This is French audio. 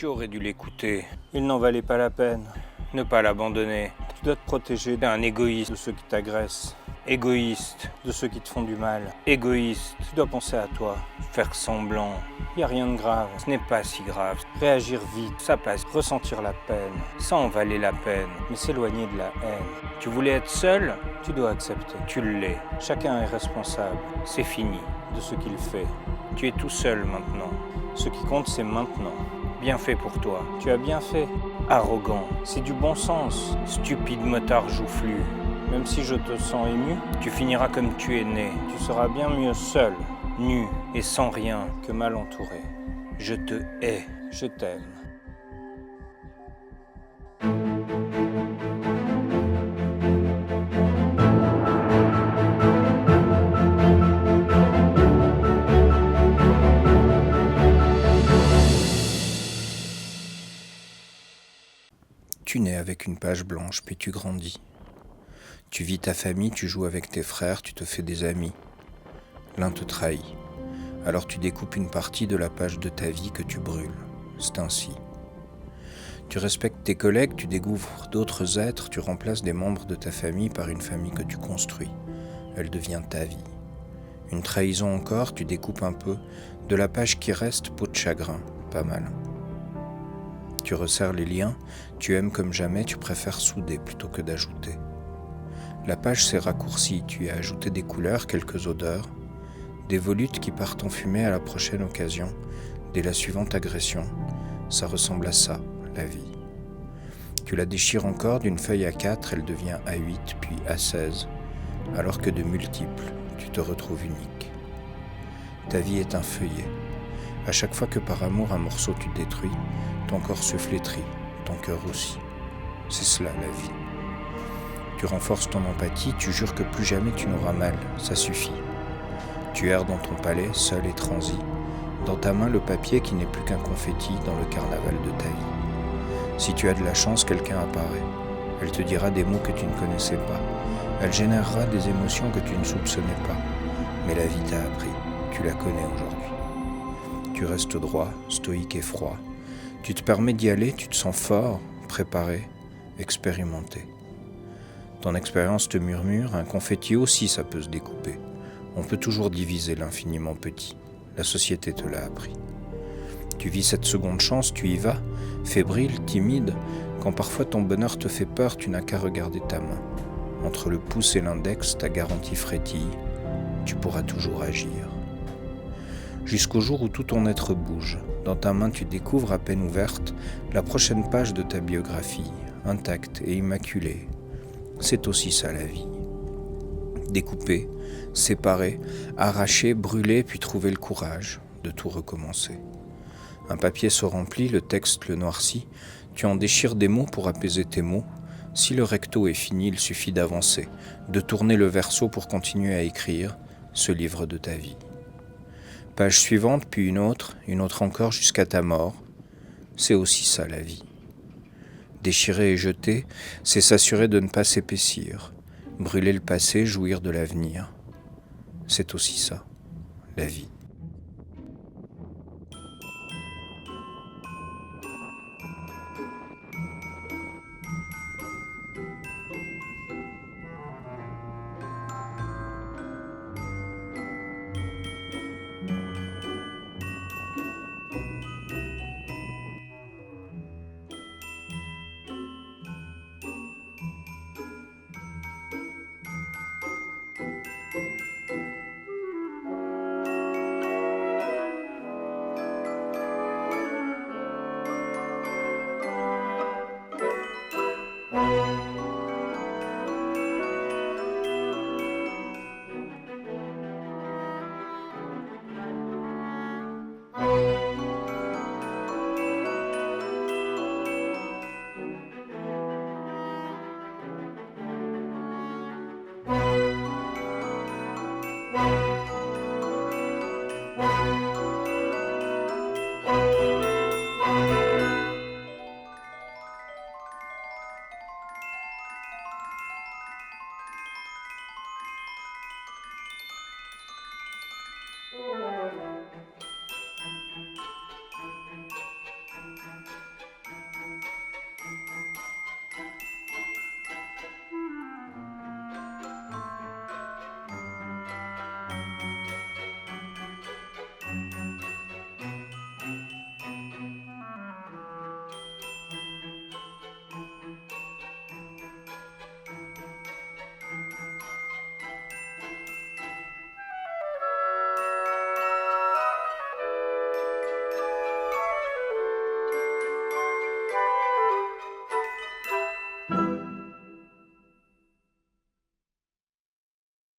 Tu aurais dû l'écouter. Il n'en valait pas la peine. Ne pas l'abandonner. Tu dois te protéger d'un égoïste de ceux qui t'agressent. Égoïste de ceux qui te font du mal. Égoïste, tu dois penser à toi. Faire semblant. Il n'y a rien de grave. Ce n'est pas si grave. Réagir vite, ça passe. Ressentir la peine. Ça en valait la peine. Mais s'éloigner de la haine. Tu voulais être seul? Tu dois accepter. Tu l'es. Chacun est responsable. C'est fini de ce qu'il fait. Tu es tout seul maintenant. Ce qui compte, c'est maintenant. Bien fait pour toi. Tu as bien fait. Arrogant. C'est du bon sens. Stupide motard joufflu. Même si je te sens ému, tu finiras comme tu es né. Tu seras bien mieux seul, nu et sans rien que mal entouré. Je te hais. Je t'aime. Tu nais avec une page blanche, puis tu grandis. Tu vis ta famille, tu joues avec tes frères, tu te fais des amis. L'un te trahit. Alors tu découpes une partie de la page de ta vie que tu brûles. C'est ainsi. Tu respectes tes collègues, tu découvres d'autres êtres, tu remplaces des membres de ta famille par une famille que tu construis. Elle devient ta vie. Une trahison encore, tu découpes un peu de la page qui reste, peau de chagrin, pas mal. Tu resserres les liens, tu aimes comme jamais, tu préfères souder plutôt que d'ajouter. La page s'est raccourcie, tu y as ajouté des couleurs, quelques odeurs, des volutes qui partent en fumée à la prochaine occasion, dès la suivante agression. Ça ressemble à ça, la vie. Tu la déchires encore d'une feuille A4, elle devient A8, puis A16, alors que de multiples, tu te retrouves unique. Ta vie est un feuillet. À chaque fois que par amour un morceau tu détruis, ton corps se flétrit, ton cœur aussi. C'est cela la vie. Tu renforces ton empathie, tu jures que plus jamais tu n'auras mal, ça suffit. Tu erres dans ton palais, seul et transi, dans ta main le papier qui n'est plus qu'un confetti dans le carnaval de ta vie. Si tu as de la chance, quelqu'un apparaît. Elle te dira des mots que tu ne connaissais pas. Elle générera des émotions que tu ne soupçonnais pas. Mais la vie t'a appris, tu la connais aujourd'hui. Tu restes droit, stoïque et froid. Tu te permets d'y aller, tu te sens fort, préparé, expérimenté. Ton expérience te murmure, un confetti aussi ça peut se découper. On peut toujours diviser l'infiniment petit. La société te l'a appris. Tu vis cette seconde chance, tu y vas, fébrile, timide. Quand parfois ton bonheur te fait peur, tu n'as qu'à regarder ta main. Entre le pouce et l'index, ta garantie frétille. Tu pourras toujours agir. Jusqu'au jour où tout ton être bouge. Dans ta main, tu découvres, à peine ouverte, la prochaine page de ta biographie, intacte et immaculée. C'est aussi ça la vie. Découper, séparer, arracher, brûler, puis trouver le courage de tout recommencer. Un papier se remplit, le texte le noircit, tu en déchires des mots pour apaiser tes mots. Si le recto est fini, il suffit d'avancer, de tourner le verso pour continuer à écrire ce livre de ta vie. Page suivante, puis une autre encore jusqu'à ta mort. C'est aussi ça la vie. Déchirer et jeter, c'est s'assurer de ne pas s'épaissir. Brûler le passé, jouir de l'avenir. C'est aussi ça, la vie.